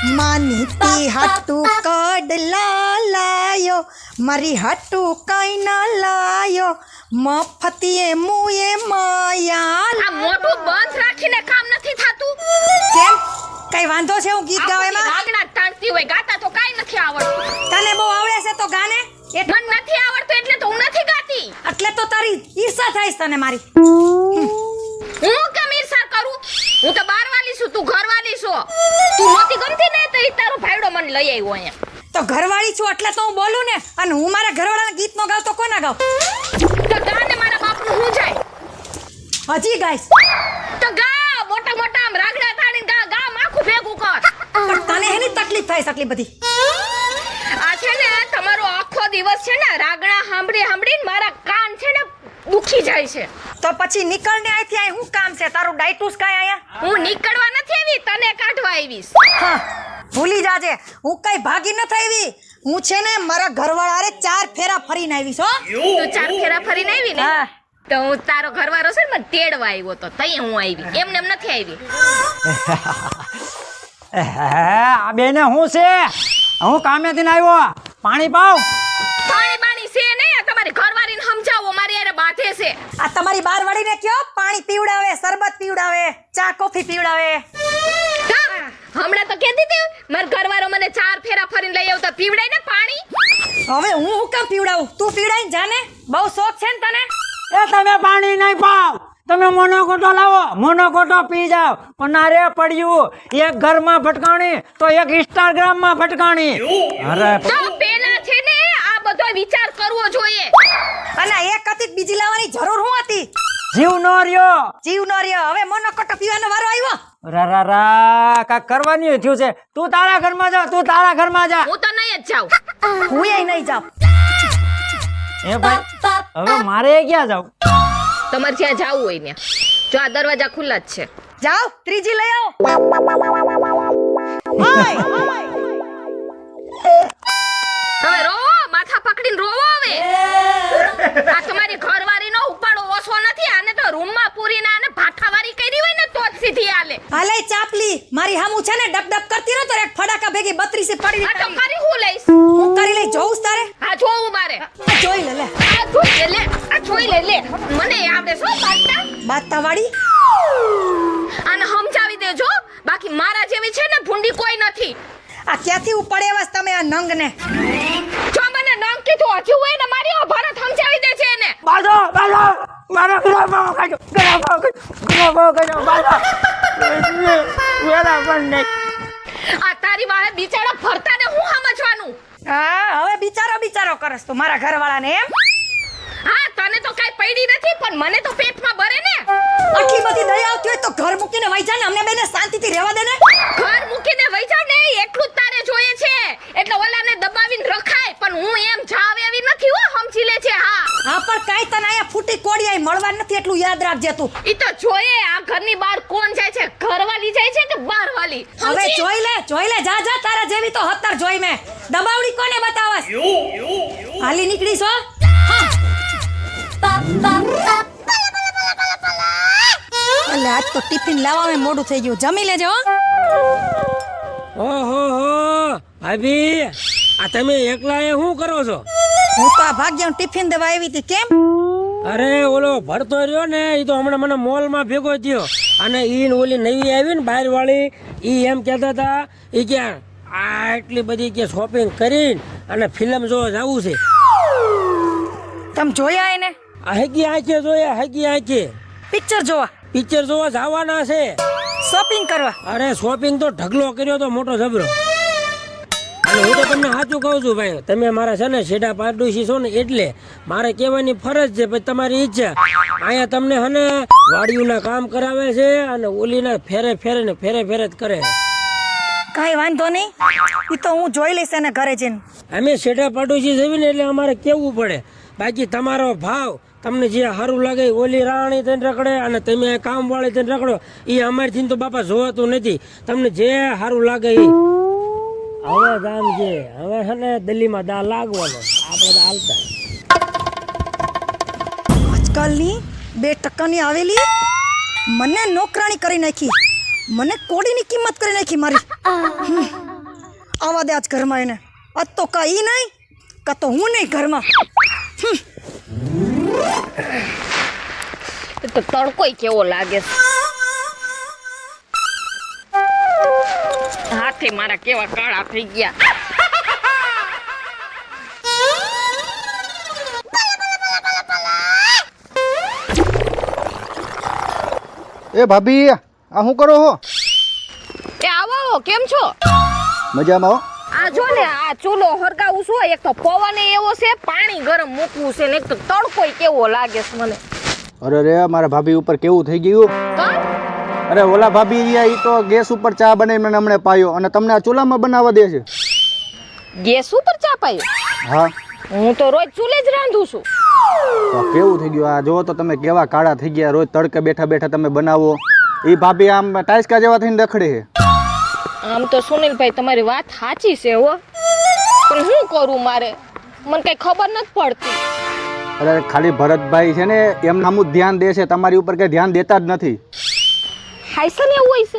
માનીતી હાટુ કડલા લાયો, મારી હાટુ કઈ ના લાયો, મફતીએ મુએ માયા. આ મોઢું બંધ રાખીને કામ નથી થાતું. કેમ કઈ વાંધો છે હું ગીત ગાવ એમાં? રાગડા તાણતી હોય, ગાતા તો કાઈ નથી આવડતું. તને બહુ આવડે છે તો ગાને. મને નથી આવડતું એટલે તો હું નથી ગાતી. એટલે તો તારી ઈર્ષા થાય છે તને મારી. હું કેમ ઈર્ષા કરું? હું તો બારવાલી છું, તું ઘરવાલી છો. તું નહોતી ગમતી ને તો ઈ તારો ભાઈડો મને લઈ આવ્યો અહીંયા. તો ઘરવાળી છું એટલે તો હું બોલું ને. અને હું મારા ઘરવાળાના ગીત નો ગાવ તો કોના ગાવ? તો ગા ને મારા બાપનું હું જાય. હજી ગાઈશ તો ગા મોટા મોટા આમ રાગડા તાણીને ગા ગા આખું ભેગું કર. પણ તને એની તકલીફ થાય છે આટલી બધી. આ છે ને તમારો આખો દિવસ છે ને રાગડા સાંભળીને મારા કાન છે ને દુખી જાય છે. તો પછી નીકળ ને અહીંથી. અહીં હું કામ છે તારું? ડાયટુસ કાય આયા? હું નીકળવા નથી આવી, તને કાઢવા આવીશ. હા ભૂલી જાજે, હું કઈ ભાગી ન આવી. હું છે ને મારા ઘરવાળા હારે 4 ફેરા ફરીને આવીશ હો. તું 4 ફેરા ફરીને આવી ને? હા. તો હું તારો ઘરવાળો છે ને મને તેડવા આવ્યો તો તઈ હું આવી, એમને એમ નથી આવી. આ બેને હું છે? હું કામેથી આવ્યો. પાણી પાવ. પાણી છે નહીં, આ તમારી ઘરવાળીને સમજાવો, મારી યારે બાધે છે. આ તમારી બાર વાળીને કયો પાણી પીવડાવે, શરબત પીવડાવે, ચા કોફી પીવડાવે. હમણાં તો કહેતી હતી મારા ઘરવાળો મને 4 ફેરા ફરીને લઈ આવતો, પીવડાય ને પાણી. હવે હું કેમ પીવડાવું? તું પીવડાઈને જાને. બહુ શોખ છે ને તને. એ તમે પાણી નહીં પાવ, તમે મોનોકોટો લાવો. મોનોકોટો પી જાવ. પણ ના રે પડ્યું, એક ઘરમાં ભટકાણી તો એક ઇન્સ્ટાગ્રામમાં ભટકાણી. અરે તો પેલા છે ને આ બધો વિચાર કરવો જોઈએ. અને એક હતી બીજી લાવવાની જરૂર હું હતી? જીવ નો રહ્યો. જીવ નો રહ્યો. હવે મોનોકોટો પીવાનો વારો આવ્યો. રા કાક કરવાની થયું છે. તું તારા ઘરમાં જા, તું તારા ઘરમાં જા. હું તો નહીં જ જાઉં. હું એ નહીં જાઉં. એ ભાઈ હવે મારે ક્યાં જાવ? તમારે જ્યાં જાવું હોય ને જો આ દરવાજા ખુલ્લા જ છે. જાઓ ત્રીજી લઈ આવો. હવે રોવો, માથા પકડીને રોવો. હવે આ તમારી ઘરવાળીનો ઉપાડો ઓછો નથી. આને તો રૂમમાં પૂરીને આને ભાઠાવારી કરી હોય ને તો જ સીધી આલે. હાલે ચાપલી મારી હામું છે ને ડબ ડબ કરતી રહો તો એક ફડાકા ભેગી 32 પડી. આ તો કરી હું લઈશ. હું કરી લઈ જોઉં તારે. આ જોવું બારે. આ જોઈ લે. આ જોઈ લે. આ જોઈ લે. મને આવડે શું બાતતા? બાતા વાળી. આને સમજાવી દેજો, બાકી મારા જેવી છે ને ભૂંડી કોઈ નથી. આ ક્યાંથી ઉપાડે એવા તમે આ નંગ ને? જો મને નંગ કીધું હજુ હોય ને મારી ઓ ભારત સમજાવી દે છે એને. બાજો મારો ગ્રાફો કાઢો. બાજો વેલા પણ નહીં. આ તારી વાહે બિચારા ફરતાને હું સમજવાનું? હા હવે બિચારો કરસ તો મારા ઘરવાળાને એમ. હા તને તો કાઈ પડી નથી પણ મને તો પેટમાં ભરે ને. આટલી બધી દયા આવતી હોય તો ઘર મૂકીને વઈ જા ને. અમને બેને શાંતિથી રહેવા દે ને. ઘર મૂકીને વઈ જાવ ને એટલું જ તારે જોઈએ છે. એટલે ઓલાને દબાવીને રખાય પણ હું એમ જાવ એવી નથી હો, સમજી લે છે. હા પણ કાઈ તને આયા ફૂટી કોડિયાઈ મળવા નથી એટલું યાદ રાખજે તું. ઈ તો જોઈએ આ ઘરની બહાર કોણ જાય છે, ઘરવાળી જાય છે કે બહારવાળી? હવે જોઈ લે જા તારા જેવી તો હતર જોઈ મે. દબાવડી કોને બતાવસ? હાલી નીકળી છો. એટલે આજ તો ટિફિન લાવવામાં મોડું થઈ ગયું. જમી લેજો. ઓહો ભાભી, આ તમે એકલા એ શું કરો છો? હું તો આ ભાગ્યનું ટિફિન દેવા આવી હતી. કેમ? અરે ઓલો ભરતો રહ્યો ને એ તો હમણાં મને મોલમાં ભેગો થયો અને ઈ ને ઓલી નવી આવી ને બહાર વાળી ઈ એમ કહેતા હતા ઈ કે આ એટલી બધી કે શોપિંગ કરીને અને ફિલ્મ જોવા જવું છે. તમે જોયા એને? આ હગી આંખે જોયા, હગી આંખે પિક્ચર જોવા? પિક્ચર જોવા જવાના છે. શોપિંગ કરવા? અરે શોપિંગ તો ઢગલો કર્યો તો મોટો જબરો. અને હું તો તમને સાચું કહું છું ભાઈ, તમે મારા છે ને શેડા પાડોશી છો ને એટલે મારે કહેવાની ફરજ છે. પછી તમારી ઈચ્છા અહીંયા તમને હને વાડીઓના કામ કરાવે છે અને ઓલીના ફેરે જ કરે. કાંઈ વાંધો નહીં, એ તો હું જોઈ લઈશ એને ઘરે જઈને. અમે શેડા પાડોશી જઈને એટલે અમારે કેવું પડે. બાકી તમારો ભાવ તમને જે સારું લાગે ઓલી રાણી થઈને રખડે અને તમે કામ વાળી થઈને રખડો એ અમારથી તો બાપા જોવાતું નથી. તમને જે સારું લાગે એ હવે ગામ છે. હવે છે ને દિલ્હીમાં દા લાગવાનો આપણે તો હાલતા. આજકાલની 2% આવેલી મને નોકરાણી કરી નાખી. મને કોડીની કિંમત કરી નાખી મારી. આવા દે આજ ઘરમાં એને. આજ તો કઈ નહીં કા તો હું નહીં ઘરમાં. એ તો તડકોય કેવો લાગે છે. હાથે મારા કેવા કાળા થઈ ગયા. એ ભાભી આ શું કરો છો? એ આવો કેમ છો? મજામાં હો. આ જો ને આ ચૂલો હરગાવું છું. એક તો પવન એવો છે, પાણી ગરમ મૂકવું છે ને એક તો તડકોય કેવો લાગે છે મને. અરે રે મારા ભાભી ઉપર કેવું થઈ ગયું. કા? અરે ઓલા ભાભી રહ્યા ઈ તો ગેસ ઉપર ચા બનાવીને હમણે પાયો અને તમને આ ચૂલામાં બનાવવા દે છે. ગેસ ઉપર ચા પાયો? હા હું તો રોજ ચૂલે જ રાંધું છું. તો કેવું થઈ ગયું આ જો તો તમે કેવા કાળા થઈ ગયા. રોજ તડકે બેઠા બેઠા તમે બનાવો. ઈ ભાભી આમ ટાઈસકા જેવા થઈને રખડે છે. આમ તો સુનિલભાઈ તમારી વાત સાચી છે હો, પણ શું કરું મારે? મને કઈ ખબર નથી પડતી. અરે ખાલી ભરતભાઈ છે ને એમ નામું ધ્યાન દે છે, તમારી ઉપર કઈ ધ્યાન દેતા જ નથી. હાઈસન એવું હોય છે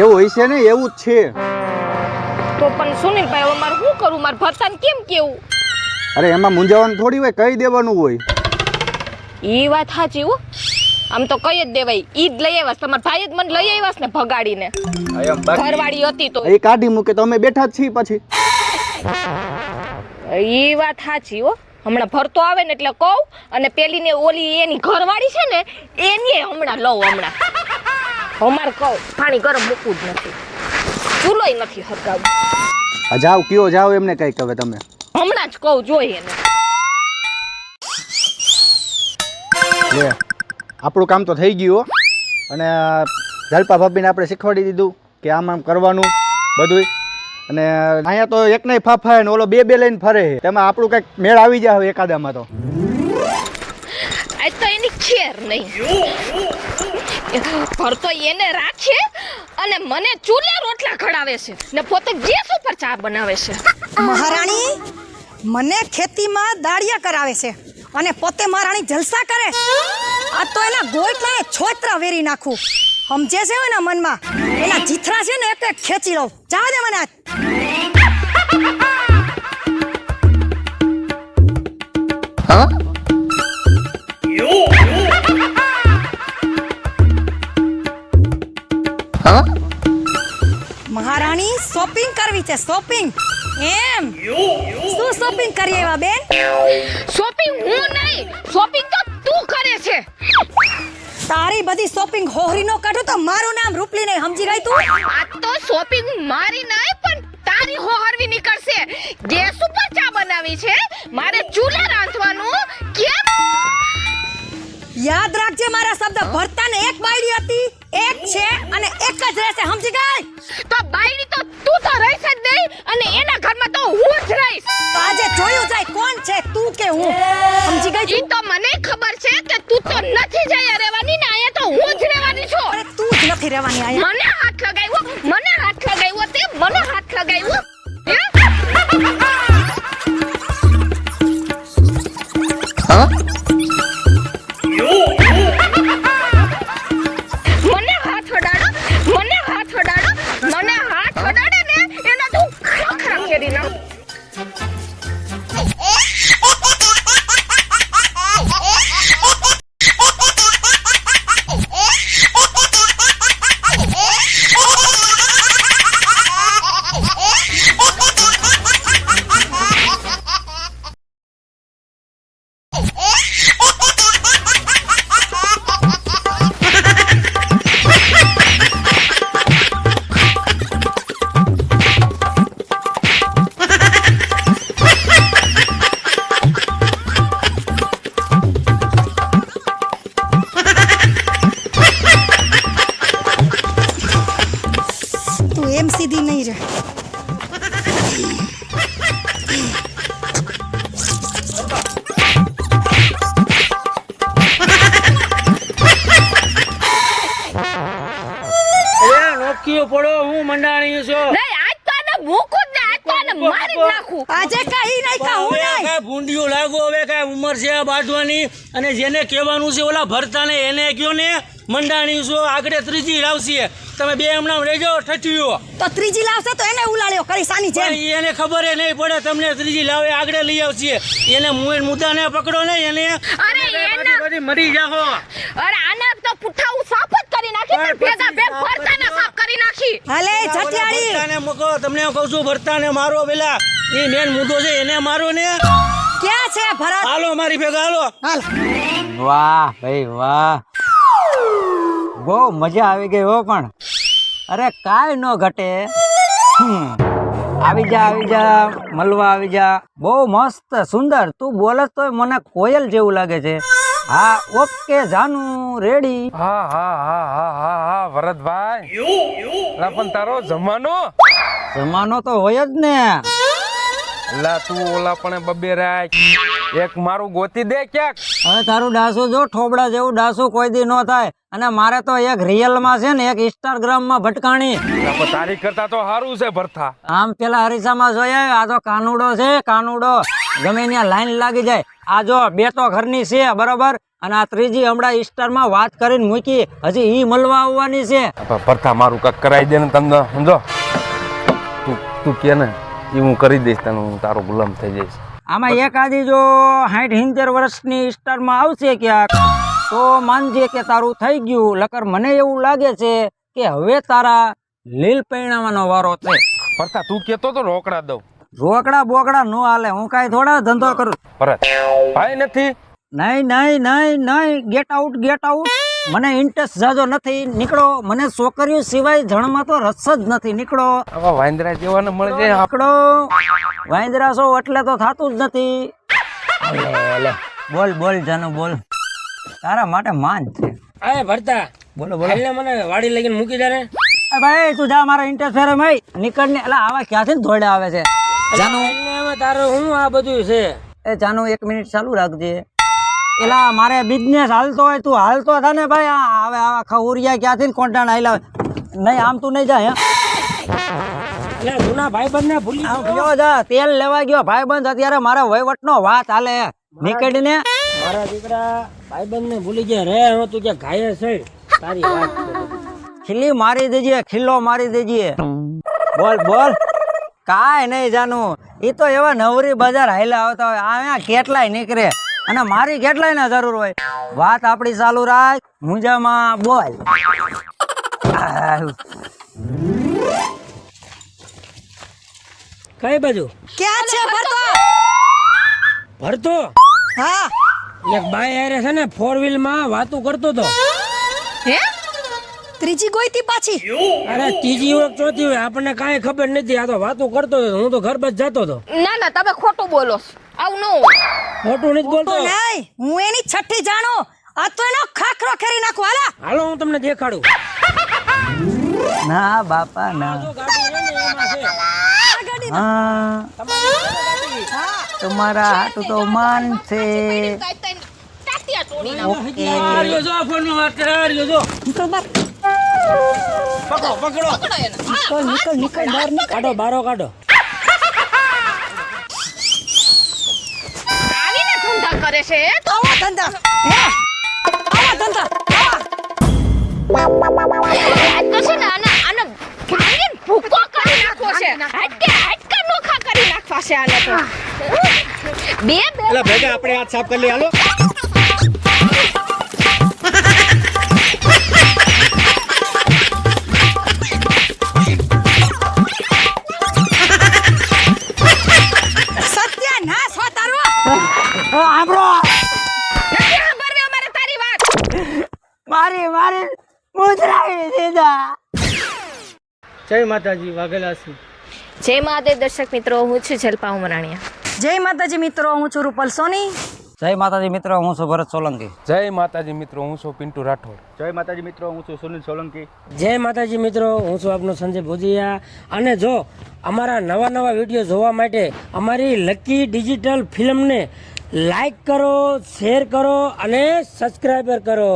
એવું હોય છે ને એવું જ છે. તો પણ સુનિલભાઈ હવે મારે શું કરું? મારે ભરતાને કેમ કેવું? અરે એમાં મૂંઝાવાનું થોડી હોય, કહી દેવાનું હોય. ઈ વાત સાચી હો, આમ તો કઈ જ દેવાય. ઈ જ લઈ આવ્યા, તમારા ભાઈ જ મને લઈ આવ્યા ને ભગાડીને. ઘરવાળી હતી તો એ કાઢી મૂકે તો અમે બેઠા જ છીએ પછી. ઈ વાત સાચી હો. હમણાં ભરતો આવે ને એટલે કહું, અને પેલી ને ઓલી એની ઘરવાળી છે ને એની હમણાં લઉં. હમણાં અમારે કહું પાણી ગરમ મૂકવું જ નથી, ચૂલોય નથી હરગાવું. જાઓ કયો જાઓ એમને કઈ કહે તમે. હમણાં જ કહું જોઈએ ને. લે આપણું કામ તો થઈ ગયું હો. અને જલપા ભાભીને આપણે શીખવાડી દીધું કે આમ આમ કરવાનું બધું. અને અહીંયા તો એક નહીં ફાફાય ને ઓલો બે લઈને ફરે છે. તેમાં આપણું કંઈક મેળ આવી જાય એકાદામાં તો. આજ તો એની ખેર નહીં. ભરતો એને રાખે અને મને ચૂલે રોટલા ખડાવે છે ને પોતે ગેસ ઉપર ચા બનાવે છે. મહારાણી મને ખેતીમાં દાળિયા કરાવે છે અને પોતે મહારાણી જલસા કરે. આ તો એના ગોઈટલાએ છોતરા વેરી નાખું. સમજે છે એના મનમાં એના જીથરા છે ને એક એક ખેંચી લઉં. જા દે મને આજ. મહારાણી શોપિંગ કરવી છે. શોપિંગ એમ શું શોપિંગ કરી એવા બેન? શોપિંગ હું નહીં, શોપિંગ તો તું કરે છે. તારી બધી શોપિંગ હોહરી નો કાઢું તો મારું નામ રૂપલી નહીં. સમજી ગઈ તું? આ તો શોપિંગ મારી નહીં પણ તારી હોહરવી નીકળશે. ગેસ ઉપર ચા બનાવી છે, મારે ચૂલે રાંધવાનું કેમ? યાદ રાખજે મારા શબ્દ. ભરતાને એક બાયડી હતી, એક છે અને એક જ રહેશે. સમજી ગઈ? તો બાયડી તો તું તો રહીશ જ નહીં અને એના ઘરમાં તો હું જ રહીશ. તો આજે જોયું જાય કોણ છે, તું કે હું. સમજી ગઈ ઈ તું? તો મને ખબર છે કે તું તો નથી જઈ રહેવાની ને અહીંયા તો હું જ રહેવાની છું. અરે તું જ નથી રહેવાની આયા. મને હાથ લગાવ્યો, મને હાથ લગાવ્યો, તે મને હાથ લગાવ્યો. હે? મને હાથ અડાડો, મને હાથ અડાડો, મને હાથ અડાડે ને એના તો ખખરા કેરી નાખ. તું એમ સીધી નહીં રહે. નોકીઓ પડો હું મંડાણી છો. નહીં આજ તો આને મૂકું જ ને, આજ તો આને મારી જ નાખું. આજે કઈ નહીં કહું હવે નહીં. કાંઈ ભૂંડિયું લાગો, હવે કાંઈ ઉંમર છે બાંધવાની અને જેને કહેવાનું છે ઓલા ભરતાને એને કયો ને મંડાણી છો આગળ ત્રીજી લાવશે તમે બે હમણાં રહેજો ઠઠ્યો તો ત્રીજી લાવશે તો એને ઉલાળ્યો કરી સાની જેમ. પણ એને ખબર નહીં પડે તમને ત્રીજી લાવે આગળ લઈ આવશે એને મુદ્દાને પકડો નહીં એને અરે એના બધી મરી જાહો અરે આના તો પુઠ્ઠા હું સાફ જ કરી નાખી પણ ભેગા ભેગ ભરતાને સાફ કરી નાખી. હાલે જટિયાળી ભરતાને મૂકો તમને કહું છું ભરતાને મારો પેલા એ મેન મુદ્દો છે એને મારો ને ક્યાં છે ભરત? હાલો મારી ભેગા હાલો હાલ. વાહ ભાઈ વાહ, બહુ મજા આવી ગઈ હો. પણ અરે કાંઈ ન ઘટે. આવી જા મળવા આવી જા. બહુ મસ્ત સુંદર. તું બોલસ તો મને કોયલ જેવું લાગે છે. હા ઓકે જાનુ રેડી. હા ભરતભાઈ લા પણ તારો જમાનો તો હોય જ ને. લા તું ઓલા પણ બબે રાખ એક મારું ગોતી દે ક્યાંક. હવે તારું ડાસું જો ઠોબડા જેવું ડાસું કોઈ દી ન થાય. અને મારે તો એક રિયલ માં છે ને એક ઇન્સ્ટાગ્રામ માં ભટકાણી. લા પણ તારી કરતા તો સારું છે ભરથા. આમ પેલા હરીસામાં જોયા આ તો કાનુડો છે કાનુડો. ગમે ત્યાં લાઈન લાગી જાય. આ જો બે તો ઘરની છે બરોબર. અને આ ત્રીજી હમણાં ઇસ્ટારમાં વાત કરીને મૂકી. હજી ઈ મળવા આવવાની છે. ભરથા મારું કાક કરાવી દે ને તમને સમજો. તું કે ને એ હું કરી દઈશ તને. હું તારો ગુલામ થઈ જઈશ. આમાં એક આદી જો 60-70 વર્ષની ઇસ્ટારમાં આવશે ક્યાંક તો માનજે કે તારું થઈ ગયું. લકર મને એવું લાગે છે કે હવે તારા લીલ પૈણાવાનો વારો છે. ભરથા તું કેતો તો રોકડા દઉં. રોકડા બોકડા નો હાલે. હું કાંઈ થોડા ધંધો કરું. ભરત ભાઈ નથી. નહીં ગેટ આઉટ. મને ઇન્ટરેસ્ટ જાજો નથી. નીકળો. મને છોકરીઓ સિવાય જણમાં તો રસ જ નથી. નીકળો. આવા વાંદરા જેવાને મળે છે. નીકળો. વાંદરા છો એટલે તો થાતું જ નથી. બોલ જાનુ બોલ. તારા માટે માન છે. અરે ભરતા બોલો એટલે મને વાડી લગીને મૂકી દે ને. ભાઈ તું જા. મારા ઇન્ટરેસ્ટ ફેરે ભાઈ નીકળ ને. એટલે આવા ક્યાંથી ધોડે આવે છે. જાનુ તારે હું આ બધું છે. એ જાનુ 1 મિનિટ ચાલુ રાખજે. એલા મારે બિઝનેસ હાલતો હોય તું હાલતો થા ને ભાઈ. હવે આવા ખવરિયા ક્યાંથી કોન્ટાણ હાલ્યા નહીં. આમ તું નહીં જા. એટલે જૂના ભાઈબંધ ને ભૂલી આમ ગયો જા. તેલ લેવા ગયો ભાઈબંધ. અત્યારે મારા વહીવટનો વાત હાલે. નીકળીને મારા દીકરા ભાઈબંધ ને ભૂલી ગયા રે. હું તું ક્યાં ઘાયે છે તારી વાત છે. ખીલી મારી દેજે. ખીલ્લો મારી દેજે. બોલ કાંઈ નહીં જાનુ. એ તો એવા નવરી બજાર હાલ્યા આવતા હોય. અહીંયા કેટલાય નીકળે અને મારી કેટલાય ને જરૂર હોય. વાત આપણી ચાલુ રાખ. મુંજામાં બોલ. કઈ બાજુ ક્યાં છે ભરતો? ભરતો હા. એક બાઈ હારે છે ને 4 વ્હીલ માં વાતું કરતો તો. હે ત્રીજી ગોઈતી પાછી. અરે ત્રીજી હોય ચોથી હોય આપણને કાંઈ ખબર નથી. આ તો વાતું કરતો હતો. હું તો ઘર બસ જતો હતો. ના તમે ખોટું બોલો છો. આવું ન હોય. ખોટું નથી બોલતો. તો નહીં હું એની છઠ્ઠી જાણું. આ તો એનો ખાખરો ખેરી નાખું. હાલા હાલો હું તમને દેખાડું. ના બાપા ના. જો ગાડી છે ને એમાં છે. આ ગાડી હા તમારા હાટું તો માન છે. તાત્યા તોડી ઓકે આ રહ્યો જો આ ફોનમાં વાત કરે. આ રહ્યો જો. નીકળ બાર. પકડો. નીકળ બહાર નીકળ. કાઢો બારો કાઢો. આવીને ધંધા કરે છે. આવા ધંધા. હે આવા ધંધા. આજ તો છે ને આને ભાંગીને ભૂકો કરી નાખવો છે. હાડકા નોખા કરી નાખવા છે આને તો. બે એટલે ભેગા આપણે હાથ સાફ કરી લઈએ. હાલો. સત્યાનાશ હો તારો. આબરો નથી સાંભળવી અમારે તારી વાત. મારી મુદ્રાવી દીધા. જય માતાજી વાઘેલા છું. જય મહાદેવ દર્શક મિત્રો, હું છું જલપા ઉમરાણીયા. જય માતાજી મિત્રો, હું છું રૂપલ સોની. જય માતાજી મિત્રો, હું છું ભરત સોલંકી. જય માતાજી મિત્રો, હું છું પિન્ટુ રાઠોડ. જય માતાજી મિત્રો, હું છું સુનિલ સોલંકી. જય માતાજી મિત્રો, હું છું આપનો સંજય ભોજિયા. અને જો અમારા નવા વિડીયો જોવા માટે અમારી લકી ડિજિટલ ફિલ્મને લાઈક કરો, શેર કરો અને સબસ્ક્રાઈબર કરો.